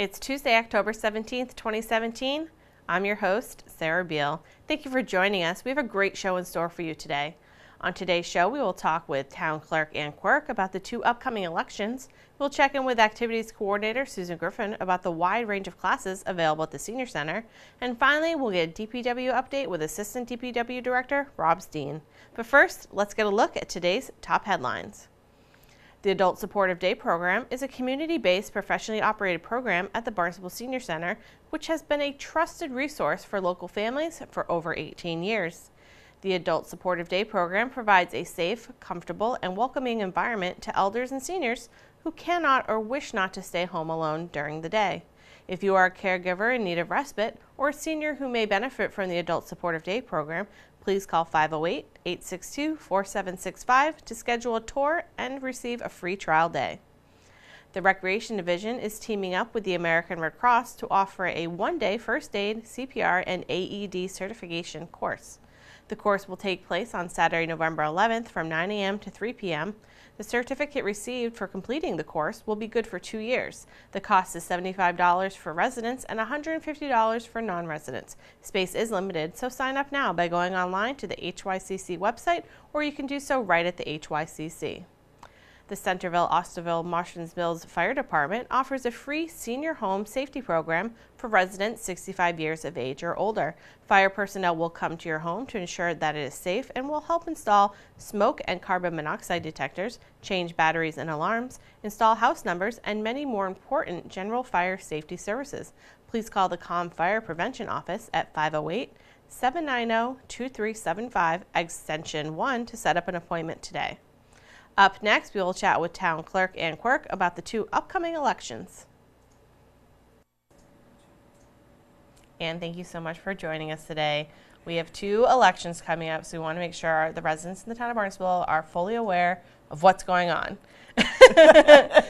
It's Tuesday, October 17th, 2017. I'm your host, Sarah Beal. Thank you for joining us. We have a great show in store for you today. On today's show, we will talk with Town Clerk Ann Quirk about the 2 upcoming elections. We'll check in with Activities Coordinator Susan Griffin about the wide range of classes available at the Senior Center. And finally, we'll get a DPW update with Assistant DPW Director Rob Steen. But first, let's get a look at today's top headlines. The Adult Supportive Day program is a community-based, professionally operated program at the Barnstable Senior Center, which has been a trusted resource for local families for over 18 years. The Adult Supportive Day program provides a safe, comfortable, and welcoming environment to elders and seniors who cannot or wish not to stay home alone during the day. If you are a caregiver in need of respite or a senior who may benefit from the Adult Supportive Day program, please call 508-862-4765 to schedule a tour and receive a free trial day. The Recreation Division is teaming up with the American Red Cross to offer a 1-day first aid, CPR, and AED certification course. The course will take place on Saturday, November 11th from 9 a.m. to 3 p.m. The certificate received for completing the course will be good for 2 years. The cost is $75 for residents and $150 for non-residents. Space is limited, so sign up now by going online to the HYCC website, or you can do so right at the HYCC. The Centerville, Osterville, Martians Mills Fire Department offers a free senior home safety program for residents 65 years of age or older. Fire personnel will come to your home to ensure that it is safe and will help install smoke and carbon monoxide detectors, change batteries and alarms, install house numbers, and many more important general fire safety services. Please call the CALM Fire Prevention Office at 508-790-2375, extension 1 to set up an appointment today. Up next, we will chat with Town Clerk Ann Quirk about the 2 upcoming elections. Ann, thank you so much for joining us today. We have 2 elections coming up, so we want to make sure the residents in the town of Barnstable are fully aware of what's going on.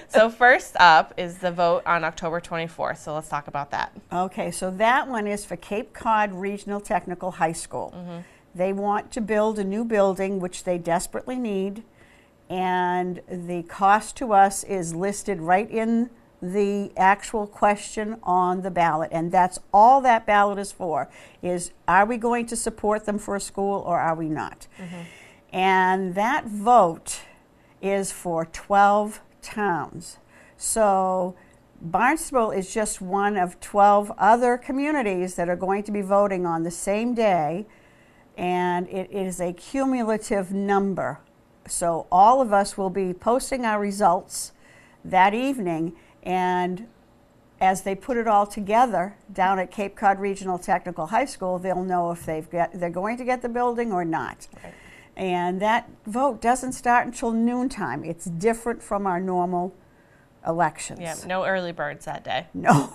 So first up is the vote on October 24th, so let's talk about that. Okay, so that one is for Cape Cod Regional Technical High School. They want to build a new building, which they desperately need. And the cost to us is listed right in the actual question on the ballot, and that's all that ballot is for, is are we going to support them for a school or are we not? And that vote is for 12 towns. So Barnstable is just one of 12 other communities that are going to be voting on the same day, and it is a cumulative number. So all of us will be posting our results that evening, and as they put it all together down at Cape Cod Regional Technical High School, they'll know if they're going to get the building or not. Okay. And that vote doesn't start until noontime. It's different from our normal elections. Yeah, no early birds that day. No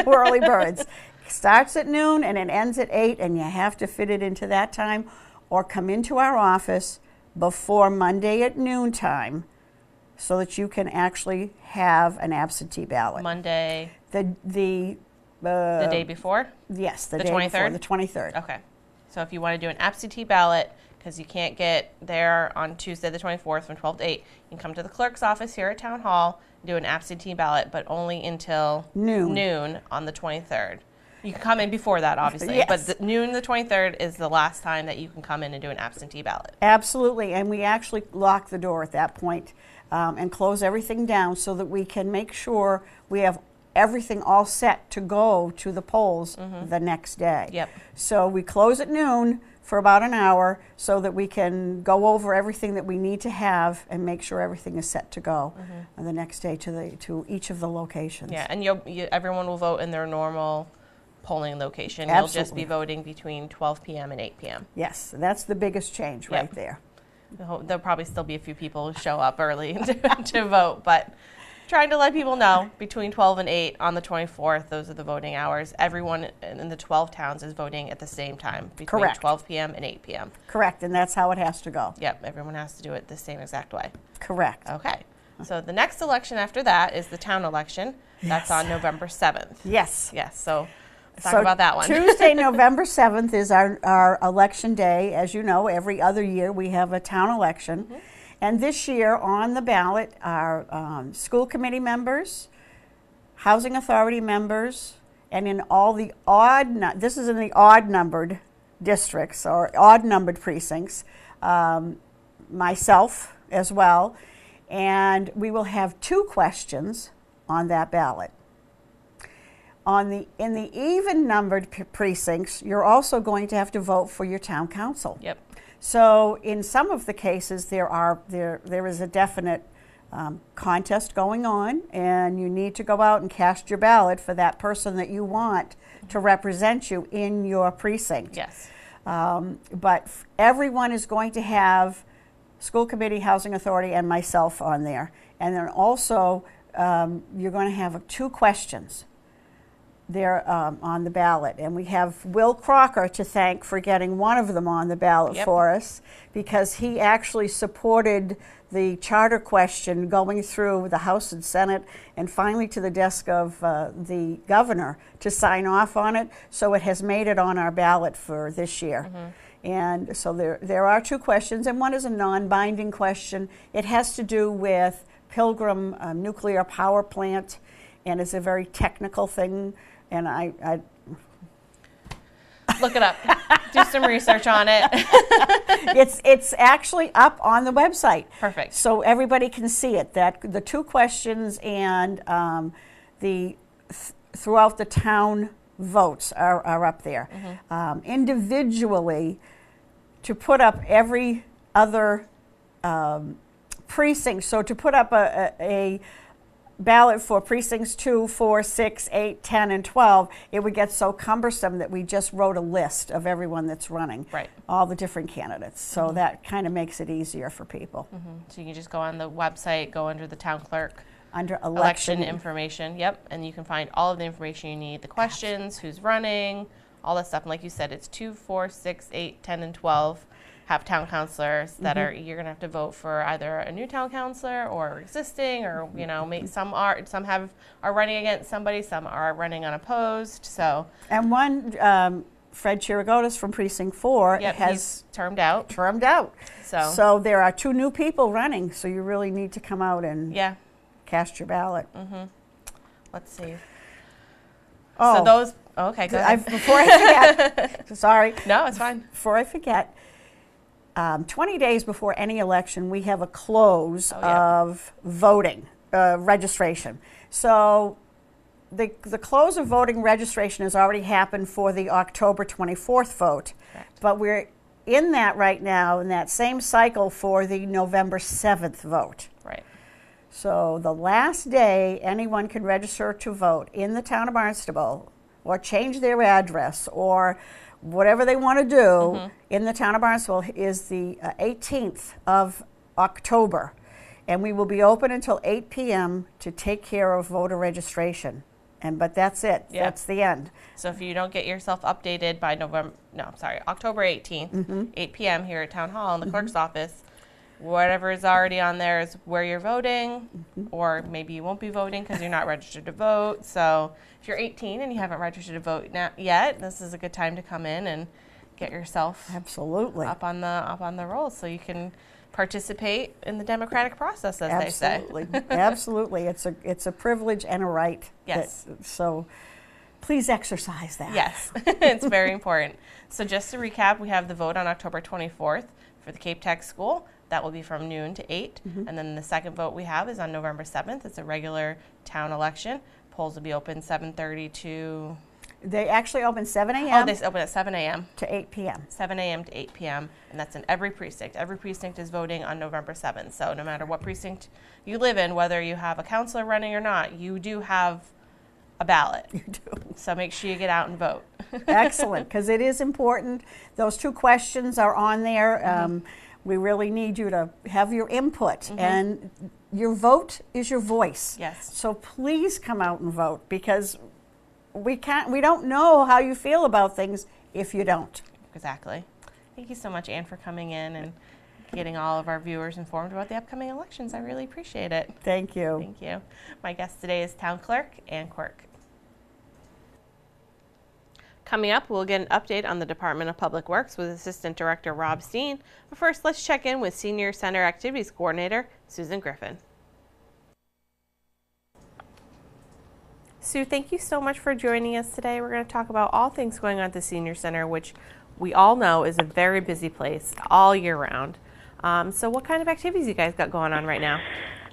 early birds. Starts at noon and it ends at 8, and you have to fit it into that time or come into our office before Monday at noontime so that you can actually have an absentee ballot. Monday? The day before? Yes, the day 23rd? Before, the 23rd. Okay. So if you want to do an absentee ballot, because you can't get there on Tuesday the 24th from 12 to 8, you can come to the clerk's office here at Town Hall and do an absentee ballot, but only until noon on the 23rd. You can come in before that, obviously, yes. But noon the 23rd is the last time that you can come in and do an absentee ballot. Absolutely, and we actually lock the door at that point, and close everything down so that we can make sure we have everything all set to go to the polls the next day. Yep. So we close at noon for about an hour so that we can go over everything that we need to have and make sure everything is set to go the next day to each of the locations. Yeah, and everyone will vote in their normal polling location. Absolutely. You'll just be voting between 12 p.m. and 8 p.m. Yes, that's the biggest change right there. There'll probably still be a few people who show up early to vote, but trying to let people know between 12 and 8 on the 24th, those are the voting hours. Everyone in the 12 towns is voting at the same time between 12 p.m. and 8 p.m. Correct, and that's how it has to go. Yep, everyone has to do it the same exact way. Correct. Okay, so the next election after that is the town election. That's on November 7th. Yes. Yes, so let's talk about that one. Tuesday, November 7th is our election day. As you know, every other year we have a town election. And this year on the ballot are school committee members, Housing Authority members, and in all the this is in the odd numbered districts or odd numbered precincts, myself as well, and we will have 2 questions on that ballot. In the even numbered precincts, you're also going to have to vote for your town council. Yep. So in some of the cases, there is a definite contest going on, and you need to go out and cast your ballot for that person that you want to represent you in your precinct. Yes. But everyone is going to have school committee, housing authority, and myself on there. And then also, you're going to have 2 questions there on the ballot. And we have Will Crocker to thank for getting one of them on the ballot for us, because he actually supported the charter question going through the House and Senate and finally to the desk of the governor to sign off on it. So it has made it on our ballot for this year. And so there are 2 questions, and one is a non-binding question. It has to do with Pilgrim nuclear power plant, and it's a very technical thing. And I look it up, do some research on it. It's actually up on the website. Perfect. So everybody can see it. That the 2 questions and throughout the town votes are up there. Individually, to put up every other precinct, so to put up a ballot for precincts 2, 4, 6, 8, 10, and 12, it would get so cumbersome that we just wrote a list of everyone that's running, all the different candidates. So that kind of makes it easier for people. So you can just go on the website, go under the town clerk, under election information, and you can find all of the information you need, the questions, who's running, all that stuff. And like you said, it's 2, 4, 6, 8, 10, and 12. Have town councilors that you're gonna have to vote for either a new town councilor or existing, or some are running against somebody, some are running unopposed. So and one Fred Chirigotis from Precinct 4 has termed out. So there are 2 new people running. So you really need to come out and cast your ballot. Let's see. Oh, so those. Okay, go ahead. Before I forget, sorry. No, it's fine. Before I forget. 20 days before any election, we have a close of voting registration. So the close of voting registration has already happened for the October 24th vote. Correct. But we're in that right now, in that same cycle for the November 7th vote. Right. So the last day anyone can register to vote in the town of Barnstable, or change their address, or whatever they want to do in the town of Barnstable, is the 18th of October. And we will be open until 8 p.m. to take care of voter registration. But that's it. That's the end. So if you don't get yourself updated by October 18th, 8 p.m. here at Town Hall in the clerk's office, whatever is already on there is where you're voting, or maybe you won't be voting because you're not registered to vote. So if you're 18 and you haven't registered to vote yet, this is a good time to come in and get yourself up on the rolls, so you can participate in the democratic process, as they say. Absolutely. It's a privilege and a right. Yes. So please exercise that. Yes, it's very important. So just to recap, we have the vote on October 24th for the Cape Tech School. That will be from noon to 8. And then the second vote we have is on November 7th. It's a regular town election. Polls will be open 7:30 to... They actually open 7 a.m. Oh, they open at 7 a.m. to 8 p.m. 7 a.m. to 8 p.m. And that's in every precinct. Every precinct is voting on November 7th. So no matter what precinct you live in, whether you have a counselor running or not, you do have a ballot. You do. So make sure you get out and vote. Excellent, because it is important. Those 2 questions are on there. We really need you to have your input, and your vote is your voice. Yes. So please come out and vote, because we don't know how you feel about things if you don't. Exactly. Thank you so much, Anne, for coming in and getting all of our viewers informed about the upcoming elections. I really appreciate it. Thank you. Thank you. My guest today is Town Clerk Anne Quirk. Coming up, we'll get an update on the Department of Public Works with Assistant Director Rob Steen. But first, let's check in with Senior Center Activities Coordinator Susan Griffin. Sue, thank you so much for joining us today. We're going to talk about all things going on at the Senior Center, which we all know is a very busy place all year round. So what kind of activities you guys got going on right now?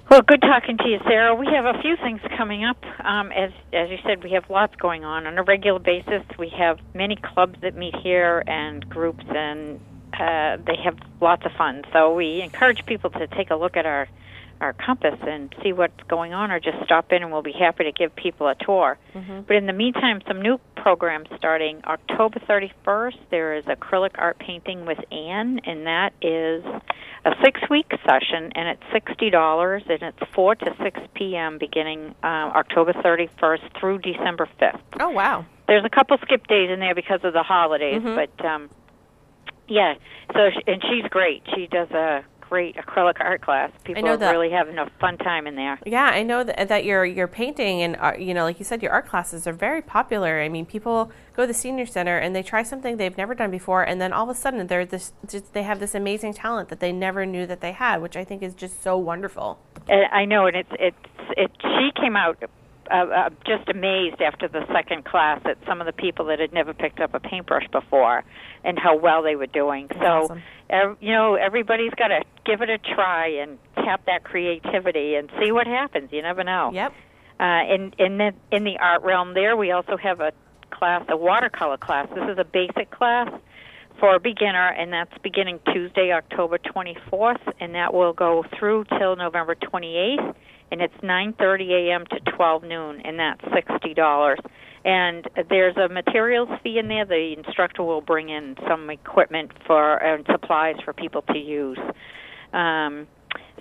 Well, good talking to you, Sarah. We have a few things coming up. As you said, we have lots going on a regular basis. We have many clubs that meet here and groups, and they have lots of fun. So we encourage people to take a look at our compass and see what's going on, or just stop in, and we'll be happy to give people a tour. But in the meantime, some new programs starting October 31st. There is acrylic art painting with Anne, and that is a 6-week session, and it's $60, and it's 4 to 6 p.m. beginning October 31st through December 5th. Oh, wow. There's a couple skip days in there because of the holidays, but yeah. So, and she's great. She does a great acrylic art class. People are really having a fun time in there. Yeah, I know that your painting and like you said, your art classes are very popular. I mean, people go to the Senior Center and they try something they've never done before, and then all of a sudden they have this amazing talent that they never knew that they had, which I think is just so wonderful. I know, and she came out just amazed after the second class at some of the people that had never picked up a paintbrush before and how well they were doing. That's so, awesome. Everybody's got to give it a try and tap that creativity and see what happens. You never know. Yep. In the art realm there, we also have a watercolor class. This is a basic class for a beginner, and that's beginning Tuesday, October 24th, and that will go through till November 28th. And it's 9:30 a.m. to 12 noon, and that's $60. And there's a materials fee in there. The instructor will bring in some equipment and supplies for people to use. And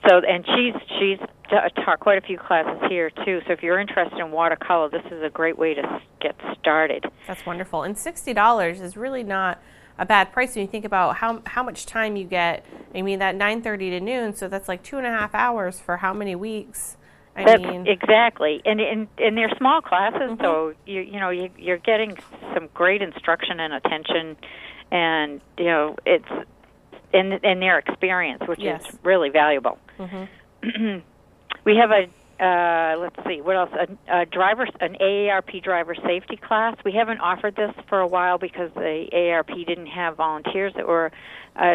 she's taught quite a few classes here too. So if you're interested in watercolor, this is a great way to get started. That's wonderful. And $60 is really not a bad price when you think about how much time you get. I mean, that 9:30 to noon, so that's like 2.5 hours for how many weeks? Exactly, and they're small classes, so you're getting some great instruction and attention, and it's in their experience, which is really valuable. We have let's see, what else? An AARP driver safety class. We haven't offered this for a while because the AARP didn't have volunteers that were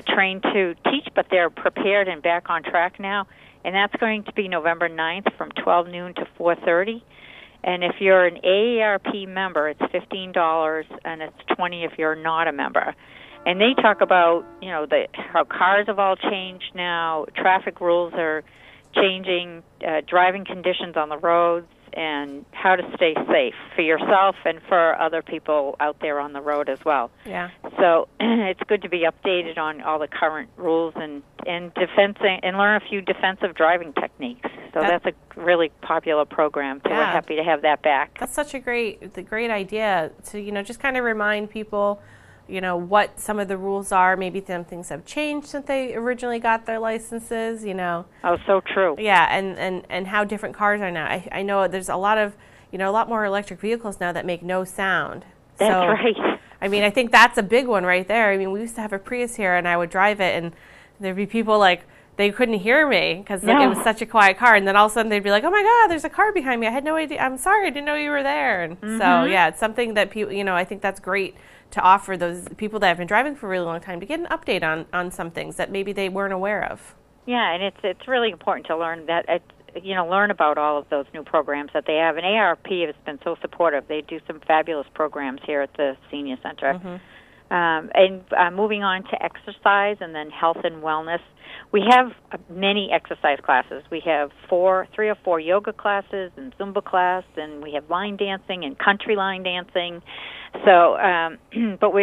trained to teach, but they're prepared and back on track now. And that's going to be November 9th from 12 noon to 4:30. And if you're an AARP member, it's $15, and it's $20 if you're not a member. And they talk about, how cars have all changed now, traffic rules are changing, driving conditions on the roads, and how to stay safe for yourself and for other people out there on the road as well. Yeah. So it's good to be updated on all the current rules and learn a few defensive driving techniques. So that's a really popular program. So we're happy to have that back. That's such a great idea to just kind of remind people what some of the rules are. Maybe some things have changed since they originally got their licenses, Oh, so true. Yeah, and how different cars are now. I know there's a lot of, a lot more electric vehicles now that make no sound. That's right. I mean, I think that's a big one right there. I mean, we used to have a Prius here, and I would drive it, and there'd be people like, they couldn't hear me because it was such a quiet car. And then all of a sudden they'd be like, oh, my God, there's a car behind me. I had no idea. I'm sorry. I didn't know you were there. And so, yeah, it's something that people, I think that's great to offer those people that have been driving for a really long time to get an update on some things that maybe they weren't aware of. Yeah, and it's really important to learn that, learn about all of those new programs that they have. And AARP has been so supportive. They do some fabulous programs here at the Senior Center. And moving on to exercise and then health and wellness, we have many exercise classes. We have 3 or 4 yoga classes and Zumba class, and we have line dancing and country line dancing. So, but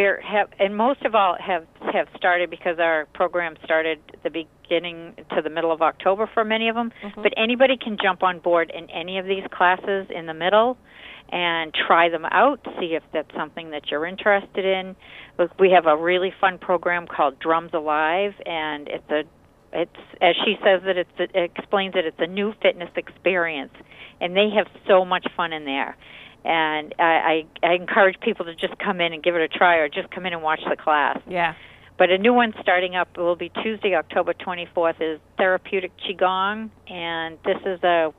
and most of all have started because our program started at the beginning to the middle of October for many of them. But anybody can jump on board in any of these classes in the middle and try them out, see if that's something that you're interested in. We have a really fun program called Drums Alive, and it's as she says it explains that it's a new fitness experience, and they have so much fun in there. And I encourage people to just come in and give it a try, or just come in and watch the class. Yeah. But a new one starting up will be Tuesday, October 24th, is Therapeutic Qigong, and this is a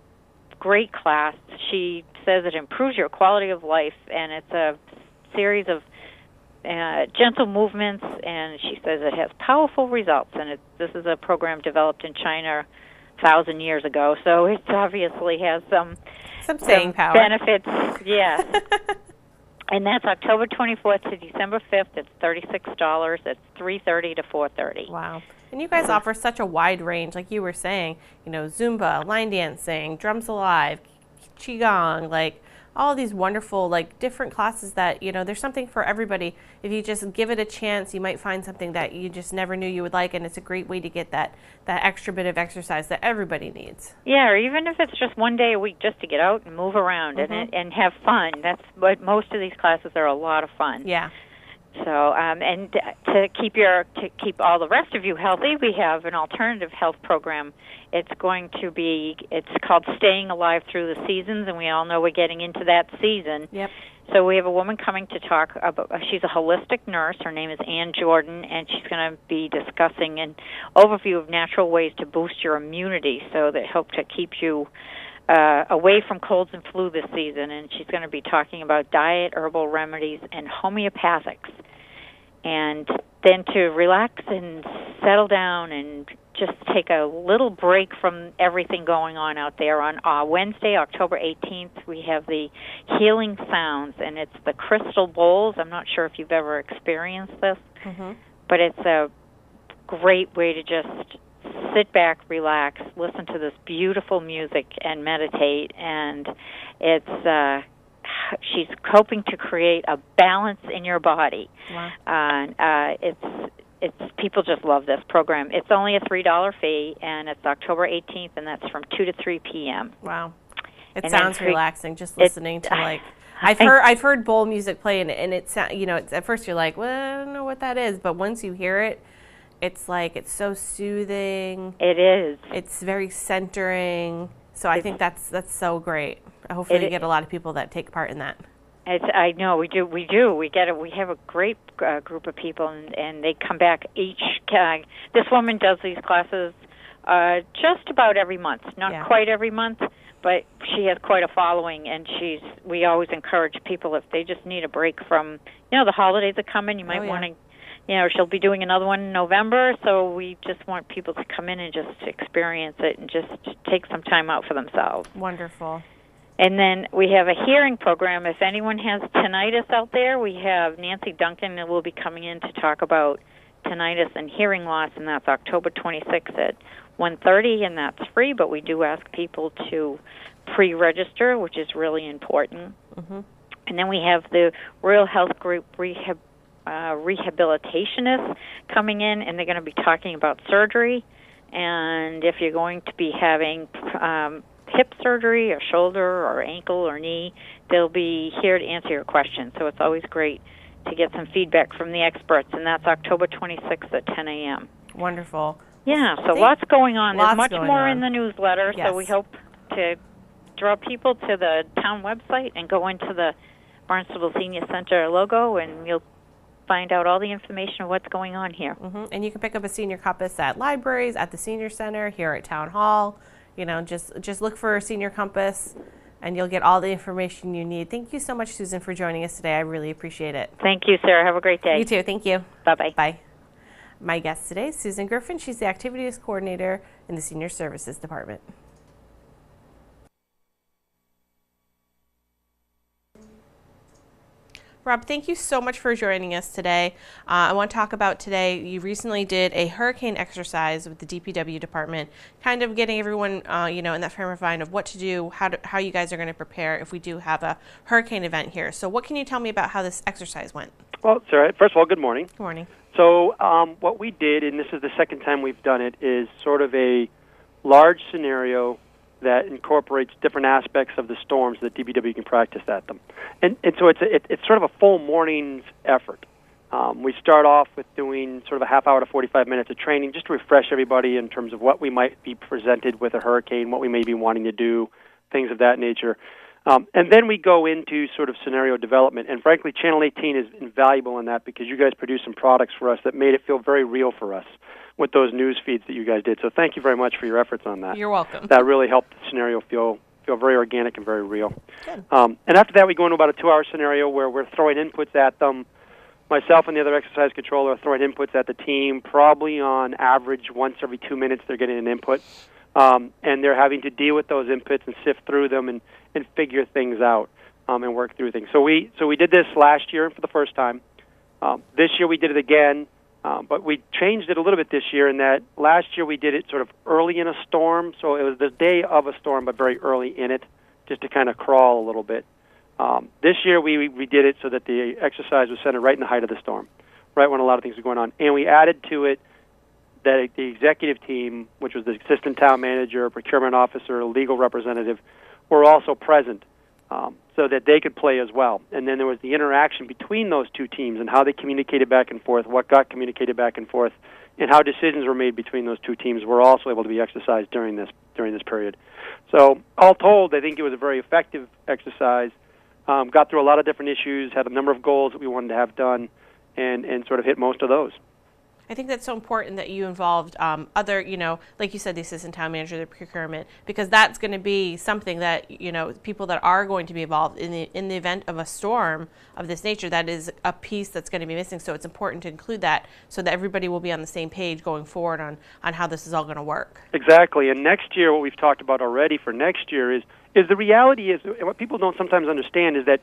great class. She says it improves your quality of life, and it's a series of gentle movements, and she says it has powerful results. And this is a program developed in China 1,000 years ago, so it obviously has some staying power benefits. Yes. And that's October 24th to December 5th. It's $36. It's 3:30 to 4:30. Wow. And you guys offer such a wide range, like you were saying, Zumba, line dancing, drums alive, qigong, like all these wonderful, like different classes that, there's something for everybody. If you just give it a chance, you might find something that you just never knew you would like, and it's a great way to get that extra bit of exercise that everybody needs. Yeah, or even if it's just one day a week just to get out and move around and have fun. That's what most of these classes are, a lot of fun. Yeah. So, and to keep all the rest of you healthy, we have an alternative health program. It's called Staying Alive Through the Seasons, and we all know we're getting into that season. Yep. So we have a woman coming to talk about, she's a holistic nurse. Her name is Ann Jordan, and she's going to be discussing an overview of natural ways to boost your immunity so that help to keep you away from colds and flu this season. And she's going to be talking about diet, herbal remedies, and homeopathics. And then to relax and settle down and just take a little break from everything going on out there. On Wednesday, October 18th, we have the Healing Sounds, and it's the crystal bowls. I'm not sure if you've ever experienced this, but it's a great way to just sit back, relax, listen to this beautiful music, and meditate. And it's she's hoping to create a balance in your body. Wow. It's people just love this program. It's only a $3 fee, and it's October 18th, and that's from 2 to 3 p.m. Wow. It sounds relaxing just listening to, like, I've heard bowl music play, and it's, at first you're like, well, I don't know what that is, but once you hear it, it's like, it's so soothing. It is. It's very centering. So I think that's so great. Hopefully you get a lot of people that take part in that. I know we do. We get it. We have a great group of people, and they come back each. This woman does these classes just about every month, not quite every month, but she has quite a following. And we always encourage people, if they just need a break from, the holidays are coming. You might want to, she'll be doing another one in November. So we just want people to come in and just experience it and just take some time out for themselves. Wonderful. And then we have a hearing program. If anyone has tinnitus out there, we have Nancy Duncan that will be coming in to talk about tinnitus and hearing loss, and that's October 26th at 1:30, and that's free, but we do ask people to pre-register, which is really important. And then we have the Royal Health Group rehabilitationists coming in, and they're going to be talking about surgery, and if you're going to be having hip surgery or shoulder or ankle or knee, they'll be here to answer your questions. So it's always great to get some feedback from the experts, and that's October 26th at 10 a.m. Wonderful. Yeah, so lots going on. There's much more on in the newsletter, so we hope to draw people to the town website and go into the Barnstable Senior Center logo, and you'll find out all the information of what's going on here. And you can pick up a senior compass at libraries, at the senior center, here at Town Hall. Just look for a senior compass, and you'll get all the information you need. Thank you so much, Susan, for joining us today. I really appreciate it. Thank you, Sarah. Have a great day. You too. Thank you. Bye-bye. Bye. My guest today is Susan Griffin. She's the Activities Coordinator in the Senior Services Department. Rob, thank you so much for joining us today. I want to talk about today, you recently did a hurricane exercise with the DPW department, kind of getting everyone, in that frame of mind of what to do, how you guys are going to prepare if we do have a hurricane event here. So what can you tell me about how this exercise went? Well, Sarah, first of all, good morning. Good morning. So what we did, and this is the second time we've done it, is sort of a large scenario that incorporates different aspects of the storms that DPW can practice at them. And so it's sort of a full morning's effort. We start off with doing sort of a half hour to 45 minutes of training just to refresh everybody in terms of what we might be presented with a hurricane, what we may be wanting to do, things of that nature. And then we go into sort of scenario development. And frankly, Channel 18 is invaluable in that because you guys produced some products for us that made it feel very real for us with those news feeds that you guys did. So thank you very much for your efforts on that. You're welcome. That really helped the scenario feel feel very organic and very real. Good. And after that, we go into about a 2-hour scenario where we're throwing inputs at them. Myself and the other exercise controller are throwing inputs at the team. Probably on average, once every 2 minutes, they're getting an input. And they're having to deal with those inputs and sift through them and figure things out and work through things. So we did this last year for the first time. This year we did it again, but we changed it a little bit this year in that last year we did it sort of early in a storm. So it was the day of a storm, but very early in it, just to kind of crawl a little bit. This year we did it so that the exercise was centered right in the height of the storm, right when a lot of things were going on. And we added to it that the executive team, which was the assistant town manager, procurement officer, legal representative, were also present so that they could play as well. And then there was the interaction between those two teams and how they communicated back and forth, what got communicated back and forth, and how decisions were made between those two teams were also able to be exercised during this period. So all told, I think it was a very effective exercise. Got through a lot of different issues, had a number of goals that we wanted to have done, and sort of hit most of those. I think that's so important that you involved other, like you said, the assistant town manager, the procurement, because that's going to be something that, people that are going to be involved in the event of a storm of this nature, that is a piece that's going to be missing. So it's important to include that so that everybody will be on the same page going forward on how this is all going to work. Exactly. And next year, what we've talked about already for next year is the reality is, what people don't sometimes understand is that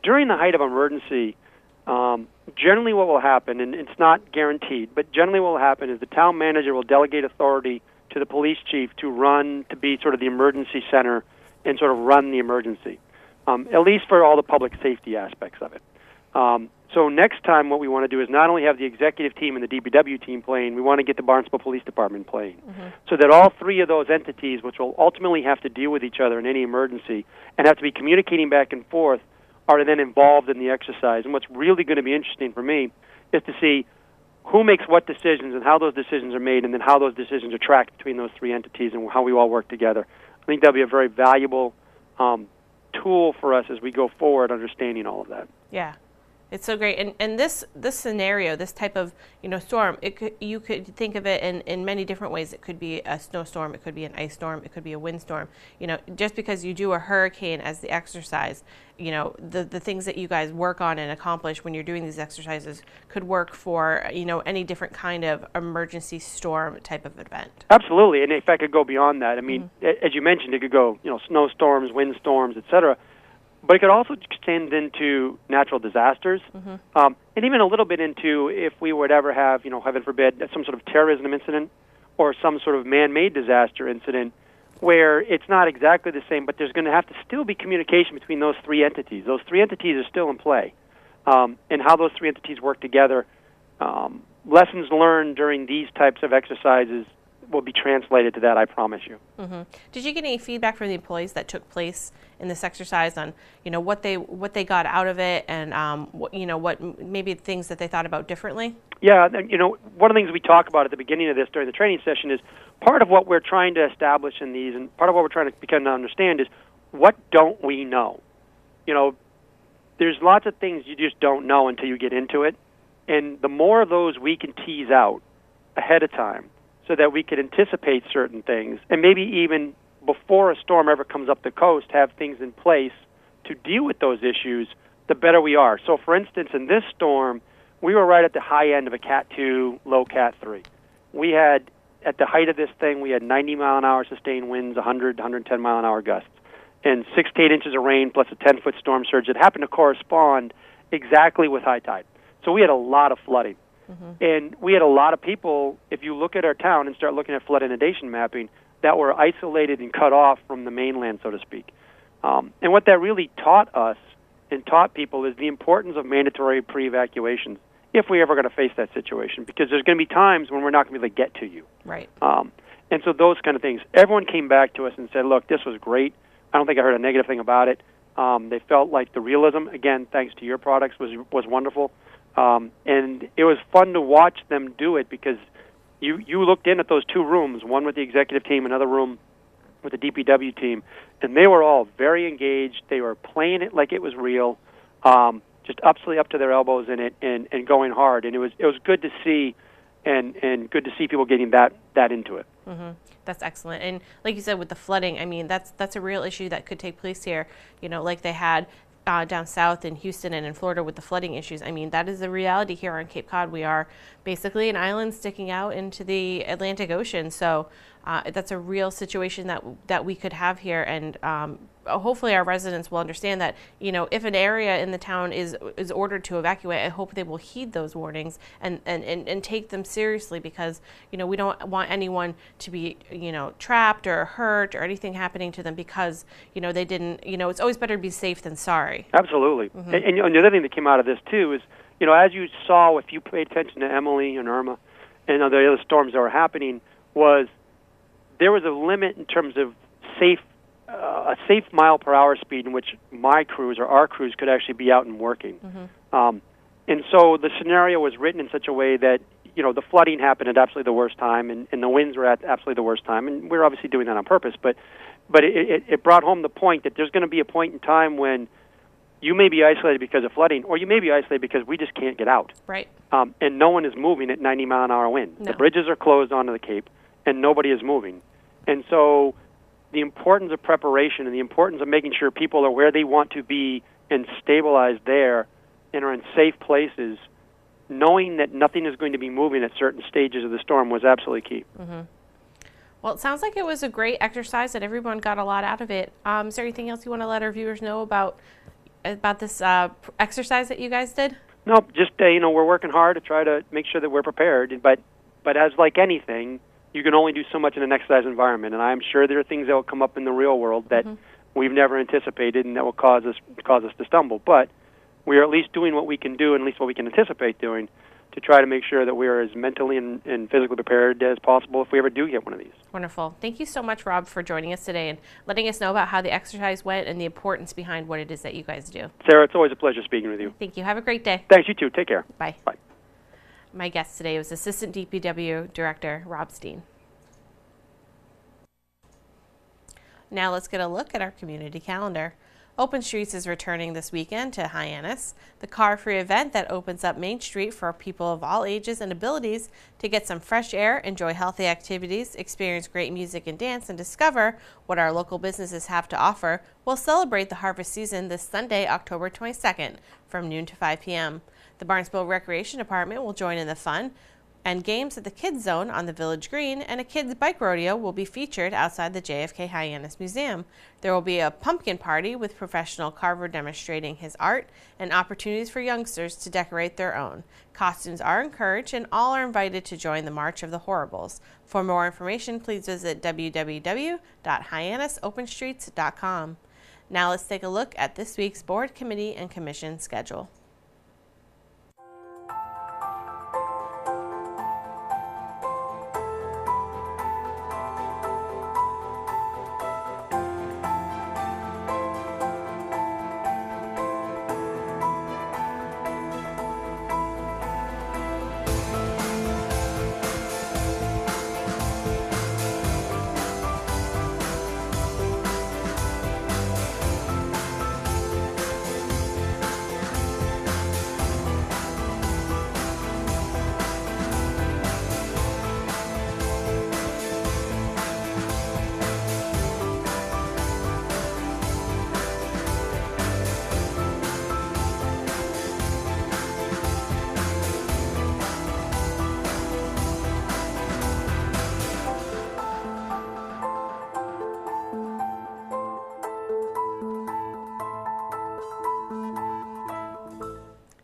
during the height of emergency, generally what will happen, and it's not guaranteed, but generally what will happen is the town manager will delegate authority to the police chief to be sort of the emergency center and sort of run the emergency, at least for all the public safety aspects of it. So next time what we want to do is not only have the executive team and the DPW team playing, we want to get the Barnstable Police Department playing, so that all three of those entities, which will ultimately have to deal with each other in any emergency and have to be communicating back and forth, are then involved in the exercise. And what's really going to be interesting for me is to see who makes what decisions and how those decisions are made, and then how those decisions are tracked between those three entities and how we all work together. I think that'll be a very valuable tool for us as we go forward, understanding all of that. Yeah. It's so great, and this scenario, this type of storm, you could think of it in many different ways. It could be a snowstorm, it could be an ice storm, it could be a windstorm. Just because you do a hurricane as the exercise, the things that you guys work on and accomplish when you're doing these exercises could work for any different kind of emergency storm type of event. Absolutely, and if I could go beyond that, I mean, as you mentioned, it could go snowstorms, windstorms, etc. But it could also extend into natural disasters, and even a little bit into if we would ever have, heaven forbid, some sort of terrorism incident or some sort of man-made disaster incident where it's not exactly the same, but there's going to have to still be communication between those three entities. Those three entities are still in play, and how those three entities work together. Lessons learned during these types of exercises will be translated to that, I promise you. Did you get any feedback from the employees that took place in this exercise on, what they got out of it, and what maybe things that they thought about differently? Yeah, one of the things we talk about at the beginning of this during the training session is part of what we're trying to establish in these, and part of what we're trying to become to understand is what don't we know. There's lots of things you just don't know until you get into it, and the more of those we can tease out ahead of time, so that we could anticipate certain things, and maybe even before a storm ever comes up the coast, have things in place to deal with those issues, the better we are. So, for instance, in this storm, we were right at the high end of a Cat 2, low Cat 3. We had, at the height of this thing, we had 90-mile-an-hour sustained winds, 100, 110-mile-an-hour gusts, and 6 to 8 inches of rain plus a 10-foot storm surge that happened to correspond exactly with high tide. So we had a lot of flooding. And we had a lot of people, if you look at our town and start looking at flood inundation mapping, that were isolated and cut off from the mainland, so to speak. And what that really taught us and taught people is the importance of mandatory pre-evacuations if we're ever going to face that situation, because there's going to be times when we're not going to be able to get to you. Right. And so those kind of things. Everyone came back to us and said, look, this was great. I don't think I heard a negative thing about it. They felt like the realism, again, thanks to your products, was wonderful. And it was fun to watch them do it, because you looked in at those two rooms, one with the executive team, another room with the DPW team, and they were all very engaged. They were playing it like it was real, just absolutely up to their elbows in it and going hard. And it was good to see, and good to see people getting that into it. That's excellent. And like you said, with the flooding, I mean, that's a real issue that could take place here, like they had down south in Houston and in Florida with the flooding issues. I mean, that is the reality here on Cape Cod. We are basically an island sticking out into the Atlantic Ocean. So that's a real situation that we could have here. And hopefully our residents will understand that, if an area in the town is ordered to evacuate, I hope they will heed those warnings and take them seriously, because, we don't want anyone to be, trapped or hurt or anything happening to them because, they didn't, it's always better to be safe than sorry. Absolutely. And the other thing that came out of this, too, is, as you saw, if you paid attention to Emily and Irma and the other storms that were happening, was there was a limit in terms of a safe mile per hour speed in which my crews or our crews could actually be out and working. And so the scenario was written in such a way that, the flooding happened at absolutely the worst time, and the winds were at absolutely the worst time, and we're obviously doing that on purpose, but it brought home the point that there's going to be a point in time when you may be isolated because of flooding, or you may be isolated because we just can't get out. Right. And no one is moving at 90-mile-an-hour wind. No. The bridges are closed onto the Cape, and nobody is moving. And so the importance of preparation and the importance of making sure people are where they want to be and stabilized there and are in safe places, knowing that nothing is going to be moving at certain stages of the storm, was absolutely key. Well, it sounds like it was a great exercise and everyone got a lot out of it. Is there anything else you want to let our viewers know about this exercise that you guys did? No, just, we're working hard to try to make sure that we're prepared. But as like anything, you can only do so much in an exercise environment, and I'm sure there are things that will come up in the real world that we've never anticipated and that will cause us to stumble. But we are at least doing what we can do, and at least what we can anticipate doing, to try to make sure that we are as mentally and physically prepared as possible if we ever do get one of these. Wonderful. Thank you so much, Rob, for joining us today and letting us know about how the exercise went and the importance behind what it is that you guys do. Sarah, it's always a pleasure speaking with you. Thank you. Have a great day. Thanks, you too. Take care. Bye. Bye. My guest today was Assistant DPW Director Rob Steen. Now let's get a look at our community calendar. Open Streets is returning this weekend to Hyannis, the car-free event that opens up Main Street for people of all ages and abilities to get some fresh air, enjoy healthy activities, experience great music and dance, and discover what our local businesses have to offer. We'll celebrate the harvest season this Sunday, October 22nd, from noon to 5 p.m. The Barnstable Recreation Department will join in the fun, and games at the Kids Zone on the Village Green and a kids bike rodeo will be featured outside the JFK Hyannis Museum. There will be a pumpkin party with professional carver demonstrating his art and opportunities for youngsters to decorate their own. Costumes are encouraged and all are invited to join the March of the Horribles. For more information, please visit www.hyannisopenstreets.com. Now let's take a look at this week's board, committee, and commission schedule.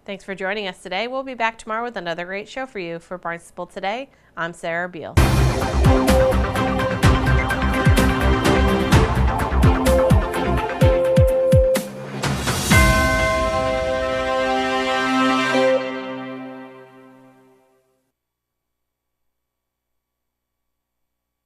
Thanks for joining us today. We'll be back tomorrow with another great show for you. For Barnstable Today, I'm Sarah Beal.